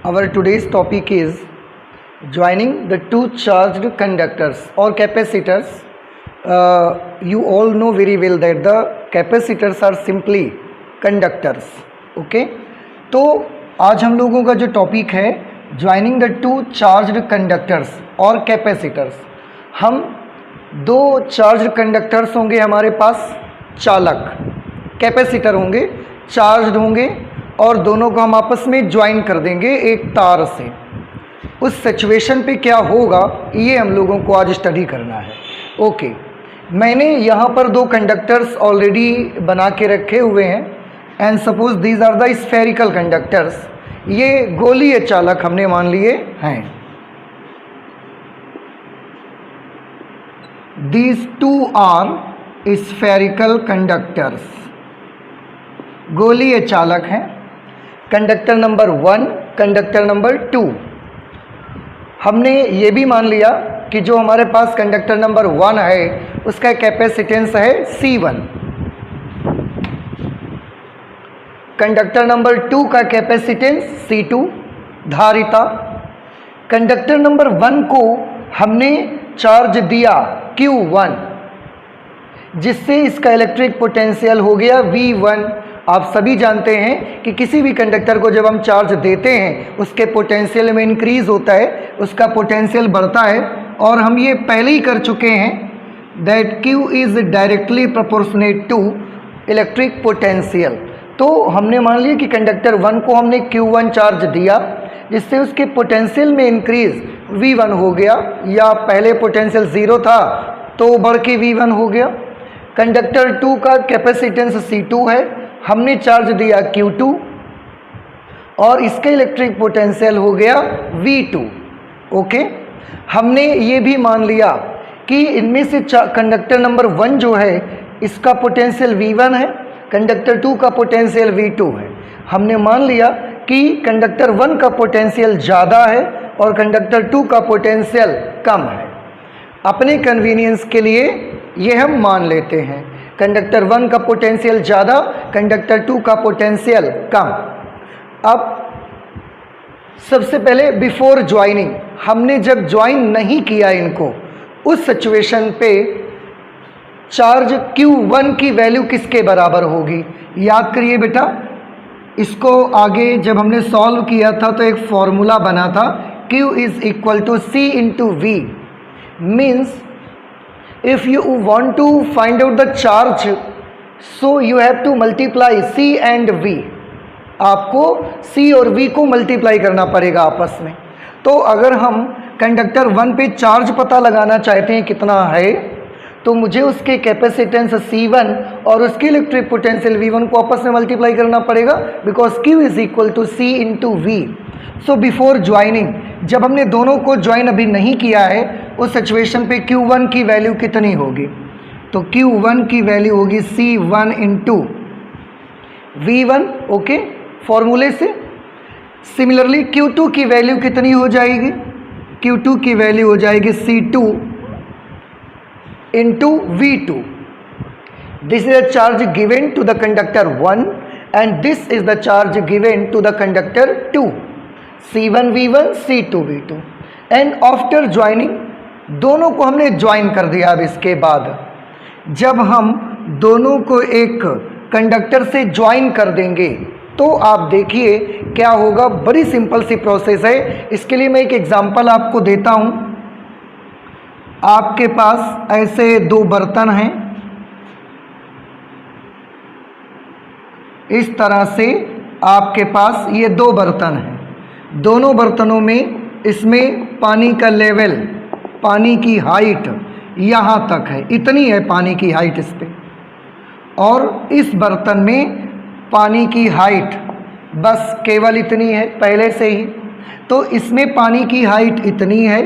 Our today's topic is joining the two charged conductors or capacitors. You all know very well that the capacitors are simply conductors. Okay, तो आज हम लोगों का जो topic है joining the two charged conductors और capacitors. हम दो चार्ज्ड कंडक्टर्स होंगे, हमारे पास चालक कैपेसिटर होंगे, चार्ज्ड होंगे और दोनों को हम आपस में ज्वाइन कर देंगे एक तार से। उस सिचुएशन पे क्या होगा ये हम लोगों को आज स्टडी करना है। ओके, मैंने यहाँ पर दो कंडक्टर्स ऑलरेडी बना के रखे हुए हैं and suppose these are the spherical conductors. ये गोलीय चालक हमने मान लिए हैं। These two are spherical conductors, गोलीय चालक हैं। Conductor number 1, conductor number 2। हमने ये भी मान लिया कि जो हमारे पास कंडक्टर नंबर 1 है उसका कैपेसिटेंस है C1। कंडक्टर नंबर 2 का कैपेसिटेंस C2 धारिता। कंडक्टर नंबर 1 को हमने चार्ज दिया Q1 जिससे इसका इलेक्ट्रिक पोटेंशियल हो गया V1। आप सभी जानते हैं कि किसी भी कंडक्टर को जब हम चार्ज देते हैं उसके पोटेंशियल में इंक्रीज होता है, उसका पोटेंशियल बढ़ता है। और हम ये पहले ही कर चुके हैं that Q is directly proportionate to electric potential. तो हमने मान लिया कि कंडक्टर 1 को हमने Q1 चार्ज दिया जिससे उसके पोटेंशियल में इंक्रीज V1 हो गया, या पहले पोटेंशियल 0 था तो बढ़ के V1 हो गया। कंडक्टर 2 का कैपेसिटेंस C2 है, हमने चार्ज दिया Q2 और इसका इलेक्ट्रिक पोटेंशियल हो गया V2। ओके, हमने ये भी मान लिया कि इनमें से कंडक्टर नंबर 1 जो है इसका पोटेंशियल V1 है, कंडक्टर 2 का पोटेंशियल V2 है। हमने मान लिया कि कंडक्टर 1 का पोटेंशियल ज़्यादा है और कंडक्टर 2 का पोटेंशियल कम है। अपने कन्वीनियंस के लिए ये हम मान लेते हैं, कंडक्टर 1 का पोटेंशियल ज़्यादा, कंडक्टर 2 का पोटेंशियल कम। अब सबसे पहले बिफोर ज्वाइनिंग, हमने जब ज्वाइन नहीं किया इनको, उस सिचुएशन पे चार्ज Q1 की वैल्यू किसके बराबर होगी? याद करिए बेटा, इसको आगे जब हमने सॉल्व किया था तो एक फॉर्मूला बना था Q is equal to C into V। Means if you want to find out the charge so you have to multiply C and V। आपको C और V को मल्टीप्लाई करना पड़ेगा आपस में। तो अगर हम कंडक्टर 1 पे चार्ज पता लगाना चाहते हैं कितना है तो मुझे उसके कैपेसिटेंस C1 और उसके इलेक्ट्रिक पोटेंशियल V1 को आपस में मल्टीप्लाई करना पड़ेगा because Q is equal to C into V। So before joining, जब हमने दोनों को ज्वाइन अभी नहीं किया है उस सिचुएशन पे Q1 की वैल्यू कितनी होगी? तो Q1 की वैल्यू होगी C1 इंटू V1। ओके, फॉर्मूले से। सिमिलरली Q2 की वैल्यू कितनी हो जाएगी? Q2 की वैल्यू हो जाएगी C2 into V2। This is the charge given to the conductor 1 and this is the charge given to the conductor 2। C1 V1 C2 V2 and after joining दोनों को हमने ज्वाइन कर दिया। अब इसके बाद जब हम दोनों को एक कंडक्टर से ज्वाइन कर देंगे तो आप देखिए क्या होगा। बड़ी सिंपल सी प्रोसेस है। इसके लिए मैं एक एग्जांपल आपको देता हूं। आपके पास ऐसे दो बर्तन हैं, इस तरह से आपके पास ये दो बर्तन हैं। दोनों बर्तनों में इसमें पानी का लेवल, पानी की हाइट यहाँ तक है, इतनी है पानी की हाइट इस पे, और इस बर्तन में पानी की हाइट बस केवल इतनी है पहले से ही। तो इसमें पानी की हाइट इतनी है,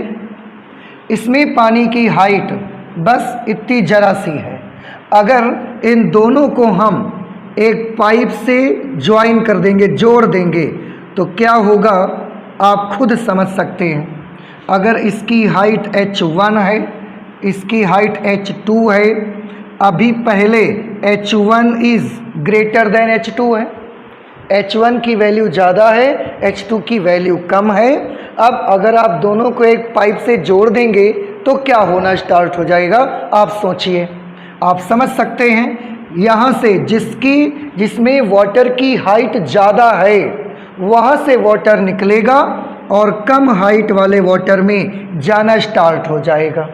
इसमें पानी की हाइट बस इतनी जरा सी है। अगर इन दोनों को हम एक पाइप से ज्वाइन कर देंगे, जोड़ देंगे, तो क्या होगा आप खुद समझ सकते हैं। अगर इसकी हाइट H1 है, इसकी हाइट H2 है, अभी पहले H1 is greater than H2 है, H1 की वैल्यू ज़्यादा है, H2 की वैल्यू कम है। अब अगर आप दोनों को एक पाइप से जोड़ देंगे तो क्या होना स्टार्ट हो जाएगा, आप सोचिए। आप समझ सकते हैं, यहाँ से जिसमें वाटर की हाइट ज़्यादा है वहाँ से वाटर निकलेगा और कम हाइट वाले वाटर में जाना स्टार्ट हो जाएगा।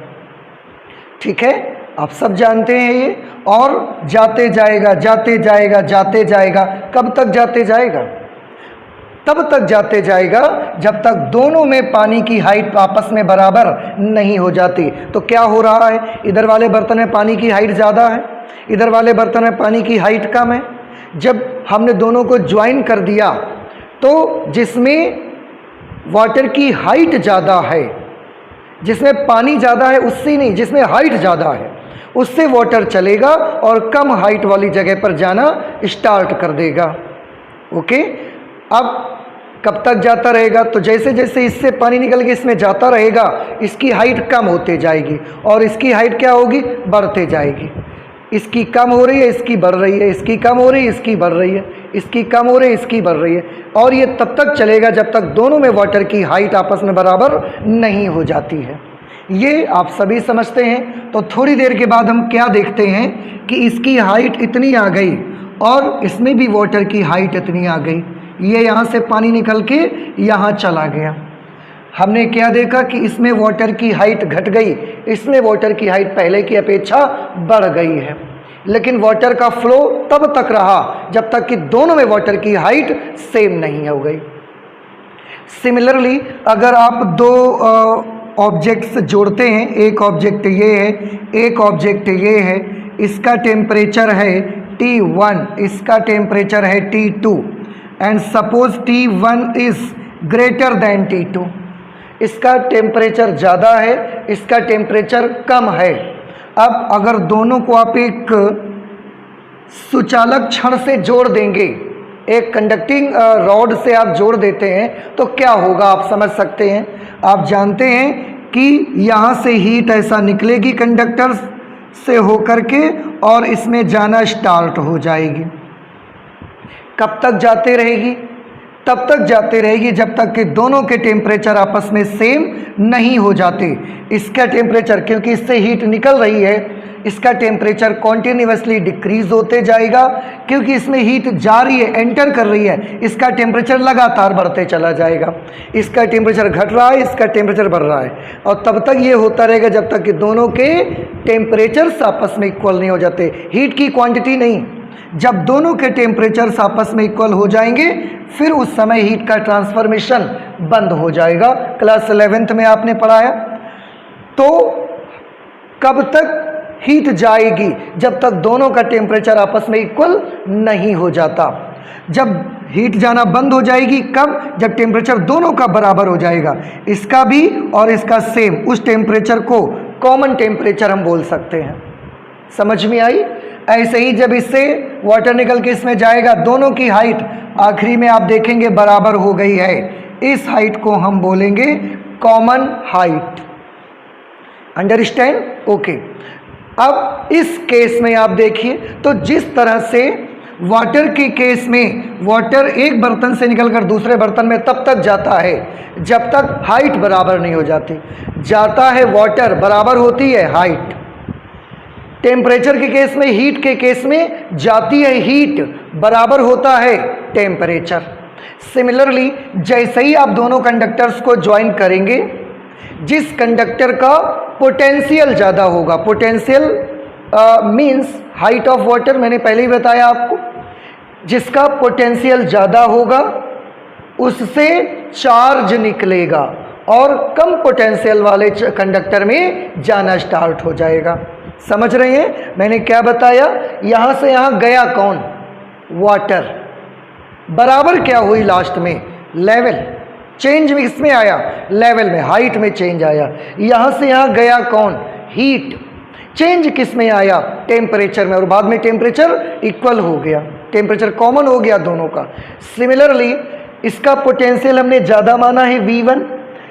ठीक है, आप सब जानते हैं ये। और जाते जाएगा जाते जाएगा जाते जाएगा, कब तक जाते जाएगा? तब तक जाते जाएगा जब तक दोनों में पानी की हाइट आपस में बराबर नहीं हो जाती। तो क्या हो रहा है, इधर वाले बर्तन में पानी की हाइट ज़्यादा है, इधर वाले बर्तन में पानी की हाइट कम है। जब हमने दोनों को ज्वाइन कर दिया तो जिसमें वाटर की हाइट ज़्यादा है, जिसमें पानी ज़्यादा है उससे नहीं, जिसमें हाइट ज़्यादा है उससे वाटर चलेगा और कम हाइट वाली जगह पर जाना स्टार्ट कर देगा। ओके, अब कब तक जाता रहेगा? तो जैसे जैसे इससे पानी निकल के इसमें जाता रहेगा इसकी हाइट कम होते जाएगी और इसकी हाइट क्या होगी, बढ़ते जाएगी। इसकी कम हो रही है, इसकी बढ़ रही है, इसकी कम हो रही है, इसकी बढ़ रही है, इसकी कम हो रही है, इसकी बढ़ रही है। और ये तब तक चलेगा जब तक दोनों में वाटर की हाइट आपस में बराबर नहीं हो जाती है। ये आप सभी समझते हैं। तो थोड़ी देर के बाद हम क्या देखते हैं कि इसकी हाइट इतनी आ गई और इसमें भी वाटर की हाइट इतनी आ गई। ये यहाँ से पानी निकल के यहाँ चला गया। हमने क्या देखा कि इसमें वाटर की हाइट घट गई, इसमें वाटर की हाइट पहले की अपेक्षा बढ़ गई है। लेकिन वाटर का फ्लो तब तक रहा जब तक कि दोनों में वाटर की हाइट सेम नहीं हो गई। सिमिलरली अगर आप दो ऑब्जेक्ट्स जोड़ते हैं, एक ऑब्जेक्ट ये है, एक ऑब्जेक्ट ये है, इसका टेम्परेचर है T1, इसका टेम्परेचर है T2 and suppose T1 is greater than T2। इसका टेम्परेचर ज़्यादा है, इसका टेम्परेचर कम है। अब अगर दोनों को आप एक सुचालक छड़ से जोड़ देंगे, एक कंडक्टिंग रॉड से आप जोड़ देते हैं तो क्या होगा आप समझ सकते हैं। आप जानते हैं कि यहाँ से हीट ऐसा निकलेगी कंडक्टर से होकर के और इसमें जाना स्टार्ट हो जाएगी। कब तक जाते रहेगी? तब तक जाते रहेगी जब तक कि दोनों के टेम्परेचर आपस में सेम नहीं हो जाते। इसका टेम्परेचर, क्योंकि इससे हीट निकल रही है, इसका टेम्परेचर कॉन्टिन्यूसली डिक्रीज होते जाएगा। क्योंकि इसमें हीट जा रही है, एंटर कर रही है, इसका टेम्परेचर लगातार बढ़ते चला जाएगा। इसका टेम्परेचर घट रहा है, इसका टेम्परेचर बढ़ रहा है और तब तक ये होता रहेगा जब तक कि दोनों के टेम्परेचर्स आपस में इक्वल नहीं हो जाते। हीट की क्वांटिटी नहीं, जब दोनों के टेम्परेचर्स आपस में इक्वल हो जाएंगे फिर उस समय हीट का ट्रांसफॉर्मेशन बंद हो जाएगा। क्लास 11th में आपने पढ़ाया। तो कब तक हीट जाएगी? जब तक दोनों का टेम्परेचर आपस में इक्वल नहीं हो जाता। जब हीट जाना बंद हो जाएगी कब? जब टेम्परेचर दोनों का बराबर हो जाएगा, इसका भी और इसका सेम। उस टेम्परेचर को कॉमन टेम्परेचर हम बोल सकते हैं। समझ में आई? ऐसे ही जब इससे वाटर निकल के इसमें जाएगा, दोनों की हाइट आखिरी में आप देखेंगे बराबर हो गई है। इस हाइट को हम बोलेंगे कॉमन हाइट। अंडरस्टैंड? ओके। अब इस केस में आप देखिए तो जिस तरह से वाटर के केस में वाटर एक बर्तन से निकलकर दूसरे बर्तन में तब तक जाता है जब तक हाइट बराबर नहीं हो जाती। जाता है वाटर, बराबर होती है हाइट। टेम्परेचर के केस में, हीट के केस में जाती है हीट, बराबर होता है टेम्परेचर। सिमिलरली जैसे ही आप दोनों कंडक्टर्स को ज्वाइन करेंगे, जिस कंडक्टर का पोटेंशियल ज़्यादा होगा, potential means height of water, मैंने पहले ही बताया आपको, जिसका पोटेंशियल ज़्यादा होगा उससे चार्ज निकलेगा और कम पोटेंशियल वाले कंडक्टर में जाना स्टार्ट हो जाएगा। समझ रहे हैं मैंने क्या बताया? यहाँ से यहाँ गया कौन? वाटर। बराबर क्या हुई लास्ट में? लेवल। चेंज इसमें आया लेवल में, हाइट में चेंज आया। यहाँ से यहाँ गया कौन? हीट। चेंज किस में आया? टेम्परेचर में, और बाद में टेम्परेचर इक्वल हो गया, टेम्परेचर कॉमन हो गया दोनों का। सिमिलरली इसका पोटेंशियल हमने ज़्यादा माना है V1,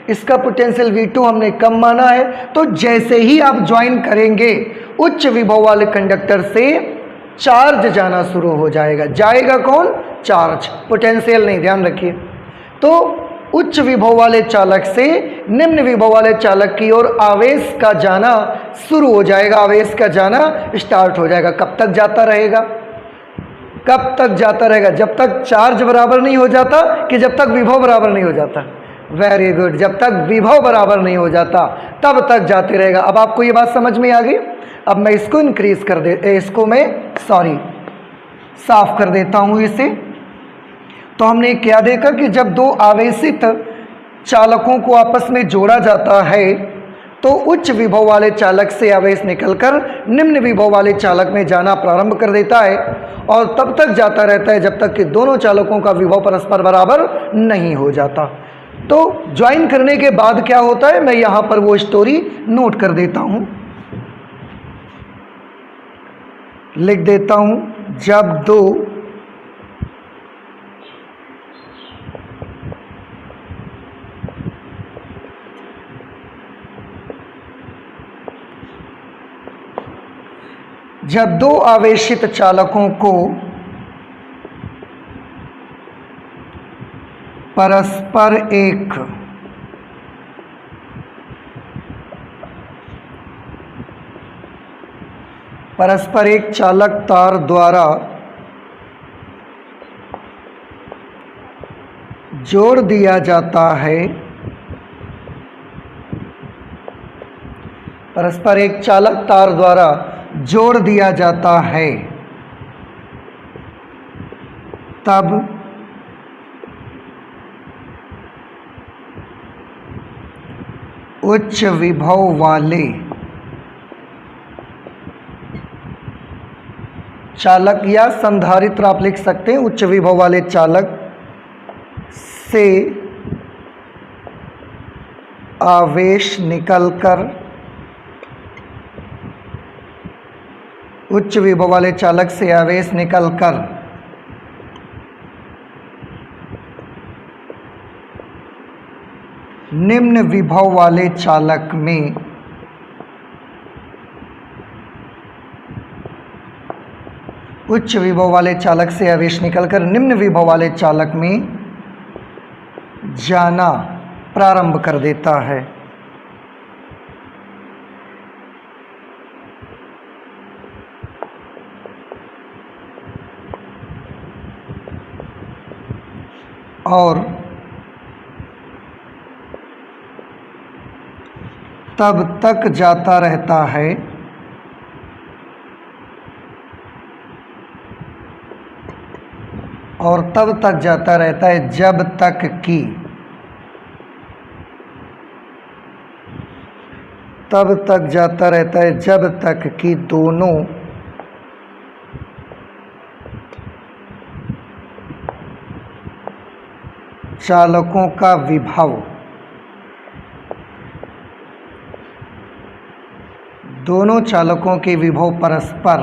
इसका पोटेंशियल V2 हमने कम माना है। तो जैसे ही आप ज्वाइन करेंगे उच्च विभव वाले कंडक्टर से चार्ज जाना शुरू हो जाएगा। जाएगा कौन? चार्ज, पोटेंशियल नहीं, ध्यान रखिए। तो उच्च विभव वाले चालक से निम्न विभव वाले चालक की ओर आवेश का जाना शुरू हो जाएगा, आवेश का जाना स्टार्ट हो जाएगा। कब तक जाता रहेगा? कब तक जाता रहेगा? जब तक चार्ज बराबर नहीं हो जाता कि जब तक विभव बराबर नहीं हो जाता? वेरी गुड, जब तक विभव बराबर नहीं हो जाता तब तक जाते रहेगा। अब आपको ये बात समझ में आ गई? अब मैं इसको इंक्रीज कर दे इसको मैं साफ कर देता हूं इसे। तो हमने क्या देखा कि जब दो आवेशित चालकों को आपस में जोड़ा जाता है तो उच्च विभव वाले चालक से आवेश निकलकर निम्न विभव वाले चालक में जाना प्रारंभ कर देता है और तब तक जाता रहता है जब तक कि दोनों चालकों का विभव परस्पर बराबर नहीं हो जाता। तो ज्वाइन करने के बाद क्या होता है, मैं यहां पर वो स्टोरी नोट कर देता हूं, लिख देता हूं। जब दो आवेशित चालकों को परस्पर एक चालक तार द्वारा जोड़ दिया जाता है, परस्पर एक चालक तार द्वारा जोड़ दिया जाता है, तब उच्च विभव वाले चालक या संधारित्र आप लिख सकते हैं, उच्च विभव वाले चालक से आवेश निकलकर उच्च विभव वाले चालक से आवेश निकलकर निम्न विभव वाले चालक में उच्च विभव वाले चालक से आवेश निकलकर निम्न विभव वाले चालक में जाना प्रारंभ कर देता है। और तब तक जाता रहता है जब तक कि दोनों चालकों का विभव दोनों चालकों के विभव परस्पर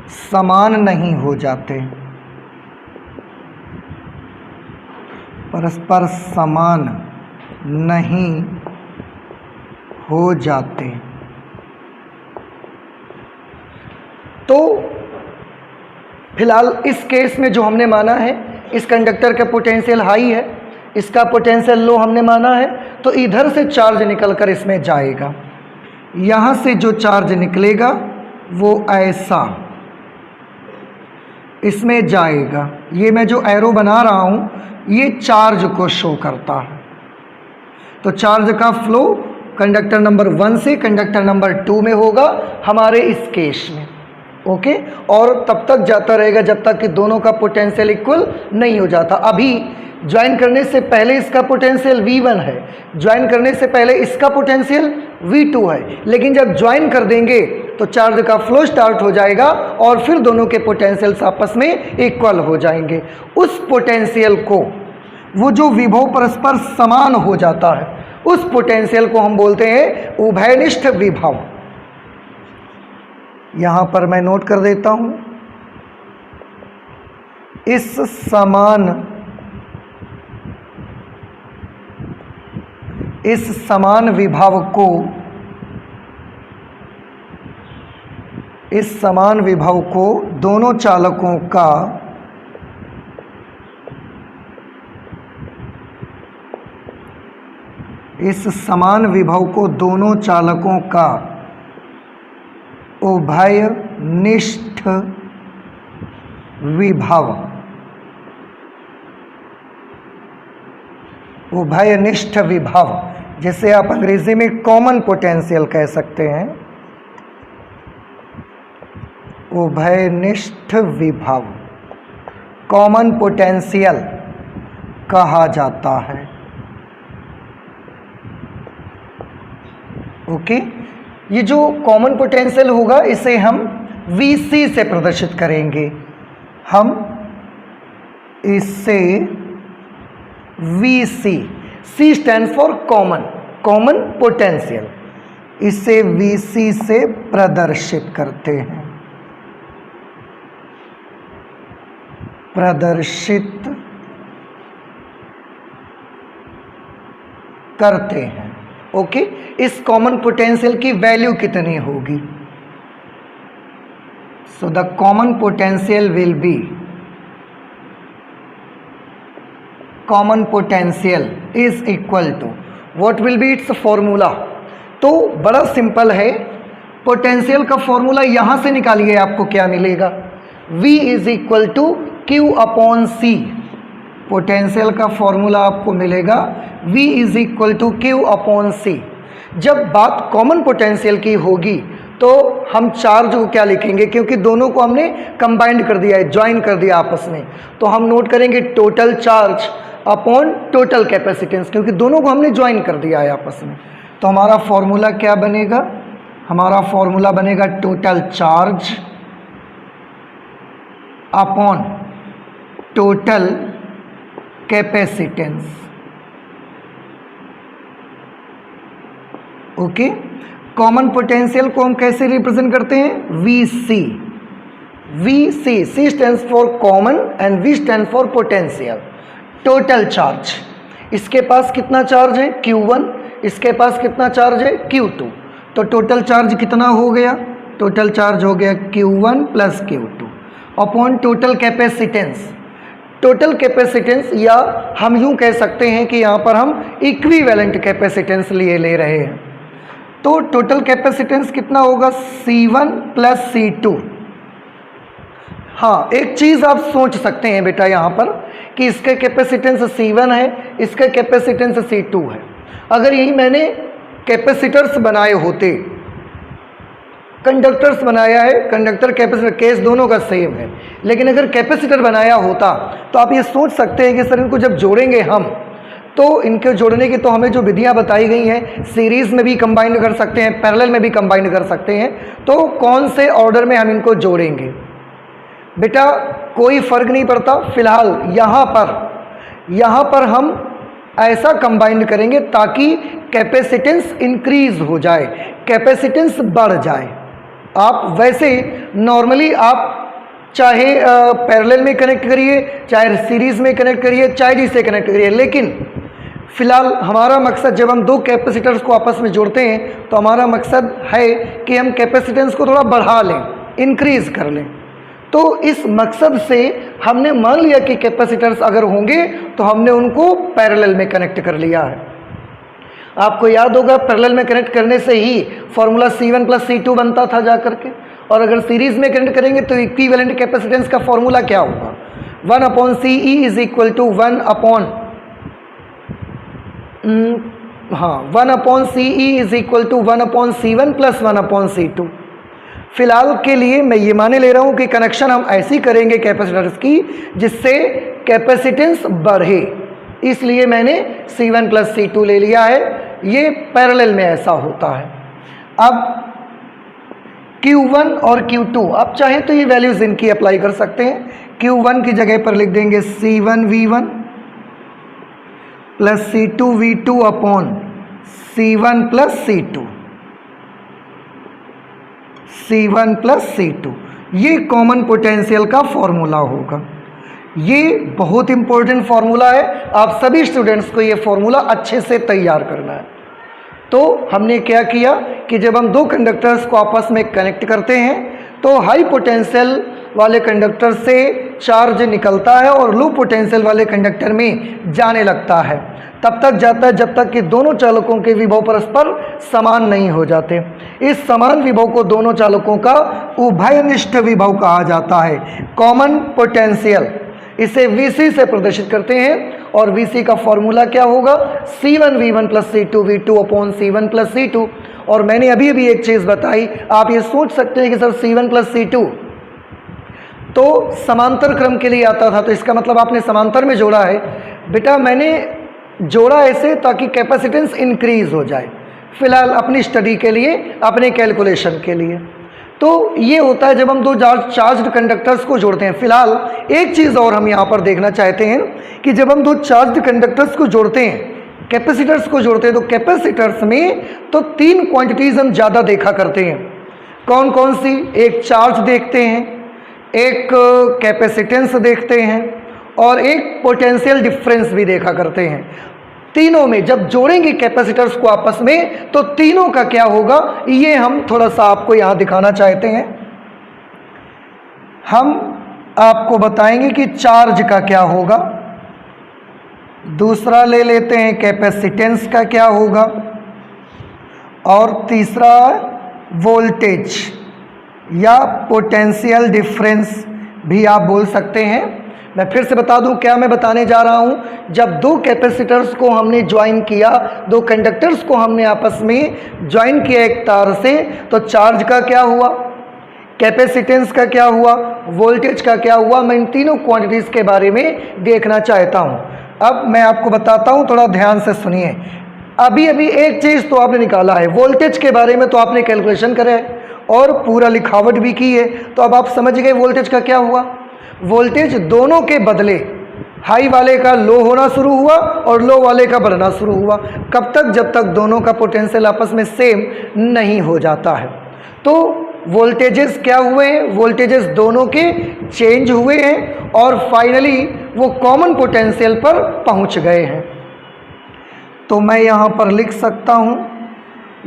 समान नहीं हो जाते, परस्पर समान नहीं हो जाते। तो फिलहाल इस केस में जो हमने माना है, इस कंडक्टर का पोटेंशियल हाई है, इसका पोटेंशियल लो हमने माना है, तो इधर से चार्ज निकलकर इसमें जाएगा। यहाँ से जो चार्ज निकलेगा वो ऐसा इसमें जाएगा। ये मैं जो एरो बना रहा हूँ ये चार्ज को शो करता है। तो चार्ज का फ्लो कंडक्टर नंबर 1 से कंडक्टर नंबर 2 में होगा हमारे इस केस में, ओके। और तब तक जाता रहेगा जब तक कि दोनों का पोटेंशियल इक्वल नहीं हो जाता। अभी ज्वाइन करने से पहले इसका पोटेंशियल V1 है, ज्वाइन करने से पहले इसका पोटेंशियल V2 है, लेकिन जब ज्वाइन कर देंगे तो चार्ज का फ्लो स्टार्ट हो जाएगा और फिर दोनों के पोटेंशियल्स आपस में इक्वल हो जाएंगे। उस पोटेंशियल को, वो जो विभव परस्पर समान हो जाता है, उस पोटेंशियल को हम बोलते हैं उभयनिष्ठ विभव। यहां पर मैं नोट कर देता हूं, इस समान विभव को इस समान विभव को दोनों चालकों का इस समान विभव को दोनों चालकों का उभयनिष्ठ विभव, उभयनिष्ठ विभव जिसे आप अंग्रेजी में कॉमन पोटेंशियल कह सकते हैं, उभयनिष्ठ विभव कॉमन पोटेंशियल कहा जाता है। ओके, ये जो कॉमन पोटेंशियल होगा इसे हम Vc से प्रदर्शित करेंगे। हम इससे Vc, C stand for common, common potential, इसे Vc से प्रदर्शित करते हैं, प्रदर्शित करते हैं। ओके, इस कॉमन पोटेंशियल की वैल्यू कितनी होगी? So the common potential will be, common potential is equal to, what will be its formula? तो बड़ा सिंपल है, पोटेंशियल का फॉर्मूला यहां से निकालिए, आपको क्या मिलेगा? V is equal to Q upon C। Potential का फॉर्मूला आपको मिलेगा V is equal to Q upon C। जब बात कॉमन पोटेंशियल की होगी तो हम चार्ज को क्या लिखेंगे, क्योंकि दोनों को हमने कंबाइंड कर दिया है, ज्वाइन कर दिया आपस में, तो हम नोट करेंगे total charge upon total capacitance, क्योंकि दोनों को हमने ज्वाइन कर दिया है आपस में। तो हमारा फॉर्मूला क्या बनेगा? हमारा फॉर्मूला बनेगा total charge upon total capacitance. Okay, common potential को हम कैसे रिप्रेजेंट करते हैं? Vc। Vc, C stands for common and V stand for potential. Total charge, इसके पास कितना चार्ज है? Q1, इसके पास कितना चार्ज है? Q2। तो टोटल चार्ज कितना हो गया? टोटल चार्ज हो गया Q1 plus Q2 upon total capacitance. Total capacitance, या हम यूं कह सकते हैं कि यहाँ पर हम इक्विवेलेंट कैपेसिटेंस ले रहे हैं। तो टोटल कैपेसिटेंस कितना होगा? C1 plus C2। हाँ, एक चीज़ आप सोच सकते हैं बेटा यहाँ पर कि इसका कैपेसिटेंस C1 है, इसका कैपेसिटेंस C2 है। अगर यही मैंने कैपेसिटर्स बनाए होते, कंडक्टर्स बनाया है, कंडक्टर कैपेसिटर केस दोनों का सेम है, लेकिन अगर कैपेसिटर बनाया होता तो आप ये सोच सकते हैं कि सर इनको जब जोड़ेंगे हम, तो इनके जोड़ने की तो हमें जो विधियां बताई गई हैं, सीरीज़ में भी कंबाइन कर सकते हैं, पैरेलल में भी कंबाइन कर सकते हैं, तो कौन से ऑर्डर में हम इनको जोड़ेंगे? बेटा कोई फ़र्क नहीं पड़ता, फिलहाल यहाँ पर हम ऐसा कंबाइन करेंगे ताकि कैपेसिटेंस इंक्रीज हो जाए, कैपेसिटेंस बढ़ जाए। आप वैसे नॉर्मली आप चाहे पैरेलल में कनेक्ट करिए, चाहे सीरीज़ में कनेक्ट करिए, चाहे जिससे कनेक्ट करिए, लेकिन फ़िलहाल हमारा मकसद, जब हम दो कैपेसिटर्स को आपस में जोड़ते हैं तो हमारा मकसद है कि हम कैपेसिटेंस को थोड़ा बढ़ा लें, इंक्रीज़ कर लें। तो इस मकसद से हमने मान लिया कि कैपेसिटर्स अगर होंगे तो हमने उनको पैरेलल में कनेक्ट कर लिया है। आपको याद होगा पैरेलल में कनेक्ट करने से ही फॉर्मूला C1 प्लस C2 बनता था जा करके, और अगर सीरीज़ में कनेक्ट करेंगे तो इक्विवेलेंट कैपेसिटेंस का फॉर्मूला क्या होगा? 1 upon CE is equal to 1 upon CE is equal to 1 upon C1 plus 1 upon C2। फिलहाल के लिए मैं ये माने ले रहा हूँ कि कनेक्शन हम ऐसी करेंगे कैपेसिटर्स की जिससे कैपेसिटेंस बढ़े, इसलिए मैंने C1 प्लस C2 ले लिया है। ये पैरेलल में ऐसा होता है। अब Q1 और Q2, आप चाहें तो ये वैल्यूज़ इनकी अप्लाई कर सकते हैं। Q1 की जगह पर लिख देंगे C1V1 plus C2V2 upon C1 plus C2, C1 plus C2। ये कॉमन पोटेंशियल का फॉर्मूला होगा। ये बहुत इंपॉर्टेंट फार्मूला है, आप सभी स्टूडेंट्स को ये फार्मूला अच्छे से तैयार करना है। तो हमने क्या किया कि जब हम दो कंडक्टर्स को आपस में कनेक्ट करते हैं तो हाई पोटेंशियल वाले कंडक्टर से चार्ज निकलता है और लो पोटेंशियल वाले कंडक्टर में जाने लगता है। तब तक जाता है जब तक कि दोनों चालकों के विभव परस्पर समान नहीं हो जाते। इस समान विभव को दोनों चालकों का उभयनिष्ठ विभव कहा जाता है, कॉमन पोटेंशियल। इसे Vc से प्रदर्शित करते हैं और Vc का फॉर्मूला क्या होगा, C1V1 plus C2V2 upon C1 plus C2। और मैंने अभी अभी एक चीज़ बताई, आप ये सोच सकते हैं कि सर C1 प्लस C2 तो समांतर क्रम के लिए आता था, तो इसका मतलब आपने समांतर में जोड़ा है। बेटा मैंने जोड़ा ऐसे ताकि कैपेसिटेंस इंक्रीज हो जाए, फिलहाल अपनी स्टडी के लिए, अपने कैलकुलेशन के लिए। तो ये होता है जब हम दो चार्ज्ड कंडक्टर्स को जोड़ते हैं। फिलहाल एक चीज़ और हम यहाँ पर देखना चाहते हैं कि जब हम दो चार्ज्ड कंडक्टर्स को जोड़ते हैं, कैपेसिटर्स को जोड़ते हैं, तो कैपेसिटर्स में तो 3 क्वांटिटीज़ हम ज़्यादा देखा करते हैं। कौन कौन सी? एक चार्ज देखते हैं, एक कैपेसिटेंस देखते हैं और एक पोटेंशियल डिफरेंस भी देखा करते हैं। तीनों में जब जोड़ेंगे कैपेसिटर्स को आपस में तो तीनों का क्या होगा, ये हम थोड़ा सा आपको यहाँ दिखाना चाहते हैं। हम आपको बताएंगे कि चार्ज का क्या होगा, दूसरा ले लेते हैं कैपेसिटेंस का क्या होगा, और तीसरा वोल्टेज या पोटेंशियल डिफरेंस भी आप बोल सकते हैं। मैं फिर से बता दूं क्या मैं बताने जा रहा हूं। जब दो कैपेसिटर्स को हमने ज्वाइन किया, दो कंडक्टर्स को हमने आपस में ज्वाइन किया एक तार से, तो चार्ज का क्या हुआ, कैपेसिटेंस का क्या हुआ, वोल्टेज का क्या हुआ, मैं इन तीनों क्वांटिटीज़ के बारे में देखना चाहता हूं। अब मैं आपको बताता हूं, थोड़ा ध्यान से सुनिए। अभी अभी एक चीज़ तो आपने निकाला है, वोल्टेज के बारे में तो आपने कैलकुलेशन करा है और पूरा लिखावट भी की है, तो अब आप समझ गए वोल्टेज का क्या हुआ। वोल्टेज दोनों के बदले हाई वाले का लो होना शुरू हुआ और लो वाले का बढ़ना शुरू हुआ। कब तक? जब तक दोनों का पोटेंशियल आपस में सेम नहीं हो जाता है। तो वोल्टेजेस क्या हुए हैं, वोल्टेजेस दोनों के चेंज हुए हैं और फाइनली वो कॉमन पोटेंशियल पर पहुंच गए हैं। तो मैं यहाँ पर लिख सकता हूँ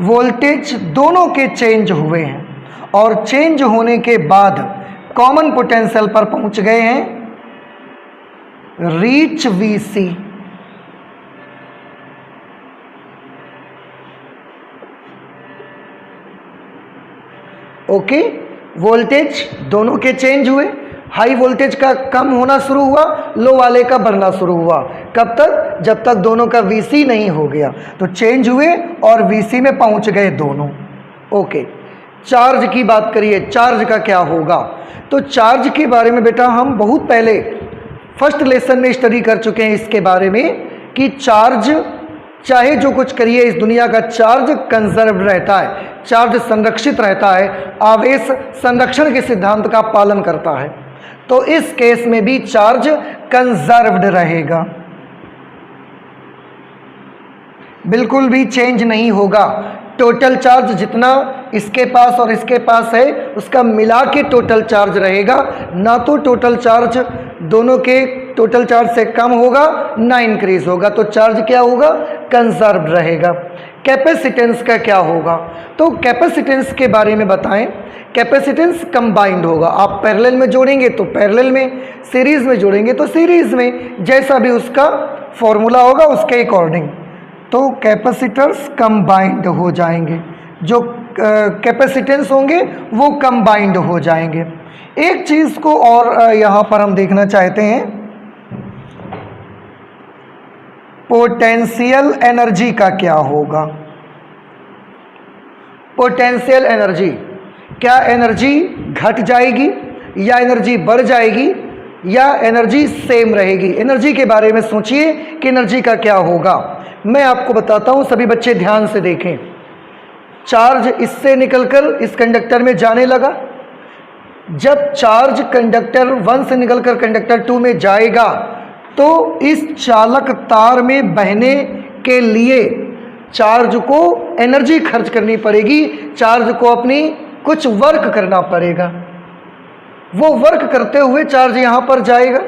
वोल्टेज दोनों के चेंज हुए हैं और चेंज होने के बाद कॉमन पोटेंशियल पर पहुंच गए हैं, रीच Vc। ओके, वोल्टेज दोनों के चेंज हुए, हाई वोल्टेज का कम होना शुरू हुआ, लो वाले का बढ़ना शुरू हुआ। कब तक? जब तक दोनों का Vc नहीं हो गया। तो चेंज हुए और Vc में पहुंच गए दोनों। ओके, चार्ज की बात करिए, चार्ज का क्या होगा। तो चार्ज के बारे में बेटा हम बहुत पहले फर्स्ट लेसन में स्टडी कर चुके हैं इसके बारे में कि चार्ज चाहे जो कुछ करिए, इस दुनिया का चार्ज कंजर्व रहता है, चार्ज संरक्षित रहता है, आवेश संरक्षण के सिद्धांत का पालन करता है। तो इस केस में भी चार्ज कंजर्व्ड रहेगा, बिल्कुल भी चेंज नहीं होगा। टोटल चार्ज जितना इसके पास और इसके पास है उसका मिला के टोटल चार्ज रहेगा, ना तो टोटल चार्ज दोनों के टोटल चार्ज से कम होगा ना इंक्रीज होगा। तो चार्ज क्या होगा, कंजर्व रहेगा। कैपेसिटेंस का क्या होगा, तो कैपेसिटेंस के बारे में बताएं। कैपेसिटेंस कंबाइंड होगा, आप पैरेलल में जोड़ेंगे तो पैरेलल में, सीरीज में जोड़ेंगे तो सीरीज में, जैसा भी उसका फॉर्मूला होगा उसके अकॉर्डिंग। तो कैपेसिटर्स कंबाइंड हो जाएंगे, जो कैपेसिटेंस होंगे वो कंबाइंड हो जाएंगे। एक चीज़ को और यहाँ पर हम देखना चाहते हैं, पोटेंशियल एनर्जी का क्या होगा। पोटेंशियल एनर्जी, क्या एनर्जी घट जाएगी या एनर्जी बढ़ जाएगी या एनर्जी सेम रहेगी। एनर्जी के बारे में सोचिए कि एनर्जी का क्या होगा। मैं आपको बताता हूं, सभी बच्चे ध्यान से देखें। चार्ज इससे निकलकर इस कंडक्टर में जाने लगा, जब चार्ज कंडक्टर 1 से निकलकर कंडक्टर 2 में जाएगा तो इस चालक तार में बहने के लिए चार्ज को एनर्जी खर्च करनी पड़ेगी, चार्ज को अपनी कुछ वर्क करना पड़ेगा। वो वर्क करते हुए चार्ज यहाँ पर जाएगा,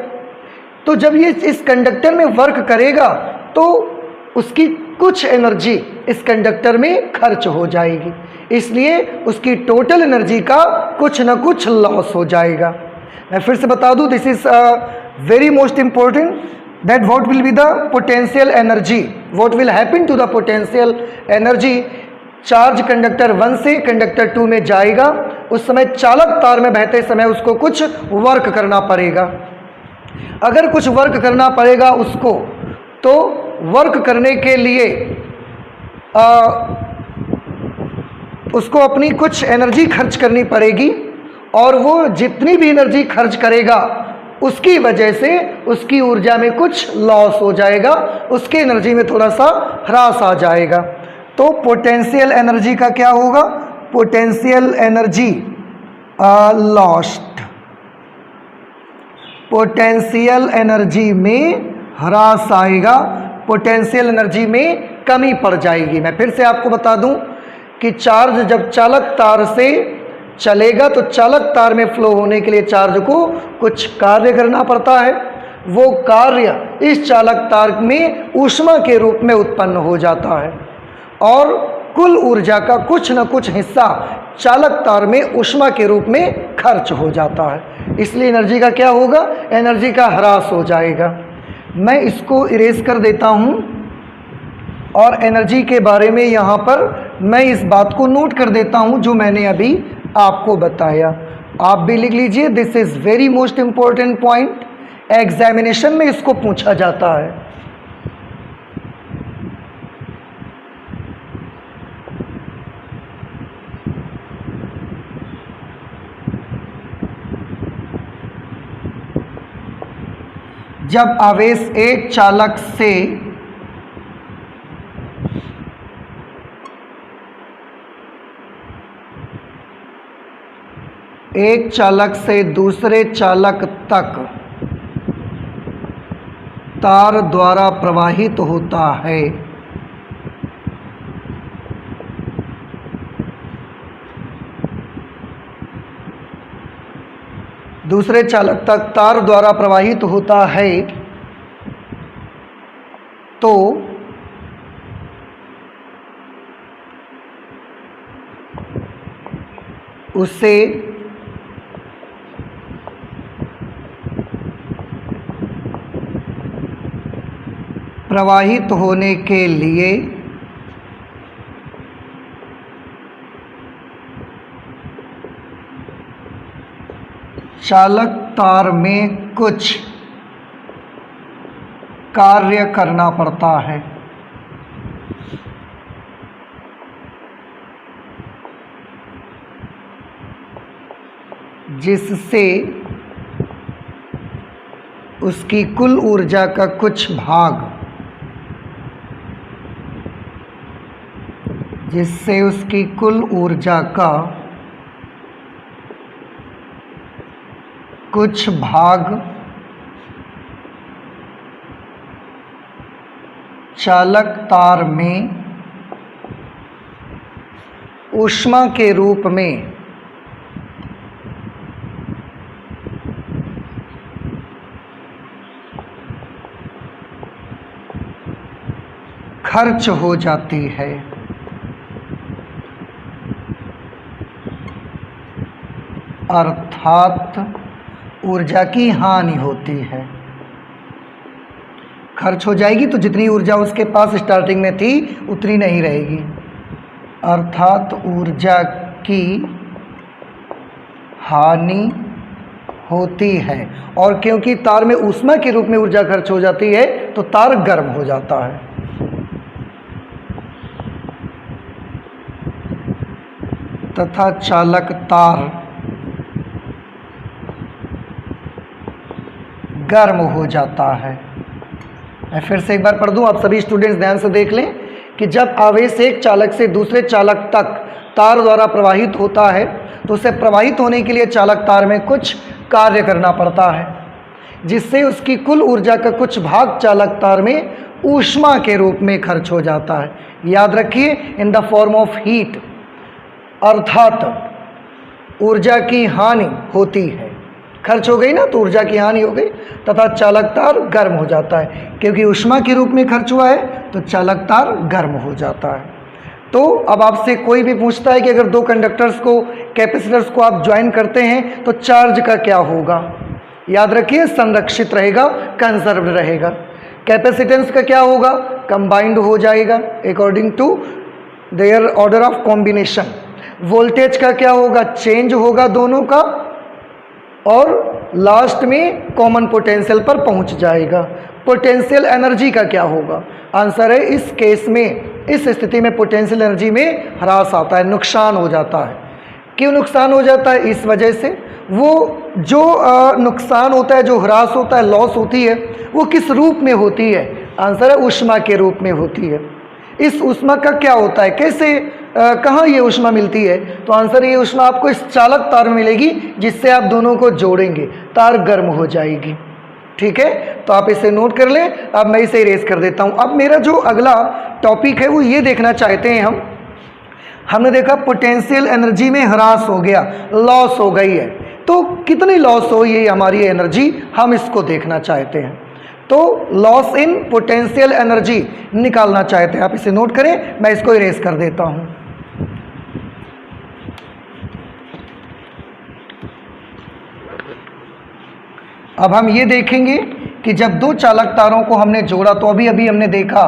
तो जब ये इस कंडक्टर में वर्क करेगा तो उसकी कुछ एनर्जी इस कंडक्टर में खर्च हो जाएगी, इसलिए उसकी टोटल एनर्जी का कुछ ना कुछ लॉस हो जाएगा। मैं फिर से बता दूं, this is very most important, that what will be the potential energy, what will happen to the potential energy. Charge conductor 1 से कंडक्टर 2 में जाएगा, उस समय चालक तार में बहते समय उसको कुछ वर्क करना पड़ेगा। अगर कुछ वर्क करना पड़ेगा उसको, तो वर्क करने के लिए उसको अपनी कुछ एनर्जी खर्च करनी पड़ेगी, और वो जितनी भी एनर्जी खर्च करेगा उसकी वजह से उसकी ऊर्जा में कुछ लॉस हो जाएगा, उसकी एनर्जी में थोड़ा सा ह्रास आ जाएगा। तो पोटेंशियल एनर्जी का क्या होगा? Potential energy lost, potential energy में ह्रास आएगा, पोटेंशियल एनर्जी में कमी पड़ जाएगी। मैं फिर से आपको बता दूं कि चार्ज जब चालक तार से चलेगा तो चालक तार में फ्लो होने के लिए चार्ज को कुछ कार्य करना पड़ता है, वो कार्य इस चालक तार में ऊष्मा के रूप में उत्पन्न हो जाता है, और कुल ऊर्जा का कुछ न कुछ हिस्सा चालक तार में ऊष्मा के रूप में खर्च हो जाता है, इसलिए एनर्जी का क्या होगा? एनर्जी का ह्रास हो जाएगा। मैं इसको इरेज कर देता हूँ, और एनर्जी के बारे में यहाँ पर मैं इस बात को नोट कर देता हूँ जो मैंने अभी आपको बताया। आप भी लिख लीजिए, this is very most important point, examination में इसको पूछा जाता है। जब आवेश एक चालक से दूसरे चालक तक तार द्वारा प्रवाहित होता है, दूसरे चालक तक तार द्वारा प्रवाहित होता है, तो उसे प्रवाहित होने के लिए चालक तार में कुछ कार्य करना पड़ता है, जिससे उसकी कुल ऊर्जा का कुछ भाग, जिससे उसकी कुल ऊर्जा का कुछ भाग चालक तार में ऊष्मा के रूप में खर्च हो जाती है। अर्थात ऊर्जा की हानि होती है। खर्च हो जाएगी तो जितनी ऊर्जा उसके पास स्टार्टिंग में थी उतनी नहीं रहेगी, अर्थात ऊर्जा की हानि होती है। और क्योंकि तार में ऊष्मा के रूप में ऊर्जा खर्च हो जाती है तो तार गर्म हो जाता है। तथा चालक तार गर्म हो जाता है। मैं फिर से एक बार पढ़ दूं, आप सभी स्टूडेंट्स ध्यान से देख लें कि जब आवेश एक चालक से दूसरे चालक तक तार द्वारा प्रवाहित होता है तो उसे प्रवाहित होने के लिए चालक तार में कुछ कार्य करना पड़ता है, जिससे उसकी कुल ऊर्जा का कुछ भाग चालक तार में ऊष्मा के रूप में खर्च हो जाता है। याद रखिए, in the form of heat, अर्थात ऊर्जा की हानि होती है। खर्च हो गई ना तो ऊर्जा की हानि हो गई। तथा चालक तार गर्म हो जाता है, क्योंकि ऊष्मा के रूप में खर्च हुआ है तो चालक तार गर्म हो जाता है। तो अब आपसे कोई भी पूछता है कि अगर दो कंडक्टर्स को, कैपेसिटर्स को आप ज्वाइन करते हैं तो चार्ज का क्या होगा, याद रखिए संरक्षित रहेगा, कंजर्व्ड रहेगा। कैपेसिटेंस का क्या होगा, कंबाइंड हो जाएगा according to their order of combination. Voltage का क्या होगा, चेंज होगा दोनों का, और लास्ट में कॉमन पोटेंशियल पर पहुंच जाएगा। पोटेंशियल एनर्जी का क्या होगा, आंसर है इस केस में, इस स्थिति में पोटेंशियल एनर्जी में ह्रास आता है, नुकसान हो जाता है। क्यों नुकसान हो जाता है, इस वजह से वो जो नुकसान होता है, जो ह्रास होता है, लॉस होती है, वो किस रूप में होती है, आंसर है ऊष्मा के रूप में होती है। इस ऊष्मा का क्या होता है, कैसे कहाँ ये ऊष्मा मिलती है, तो आंसर ये ऊष्मा आपको इस चालक तार में मिलेगी, जिससे आप दोनों को जोड़ेंगे, तार गर्म हो जाएगी। ठीक है, तो आप इसे नोट कर लें। अब मैं इसे इरेज कर देता हूँ। अब मेरा जो अगला टॉपिक है वो ये देखना चाहते हैं हमने देखा पोटेंशियल एनर्जी में ह्रास हो गया, लॉस हो गई है, तो कितनी लॉस हो ये हमारी एनर्जी, हम इसको देखना चाहते हैं। तो लॉस इन पोटेंशियल एनर्जी निकालना चाहते हैं, आप इसे नोट करें, मैं इसको इरेज कर देता हूं। अब हम ये देखेंगे कि जब दो चालक तारों को हमने जोड़ा तो अभी अभी हमने देखा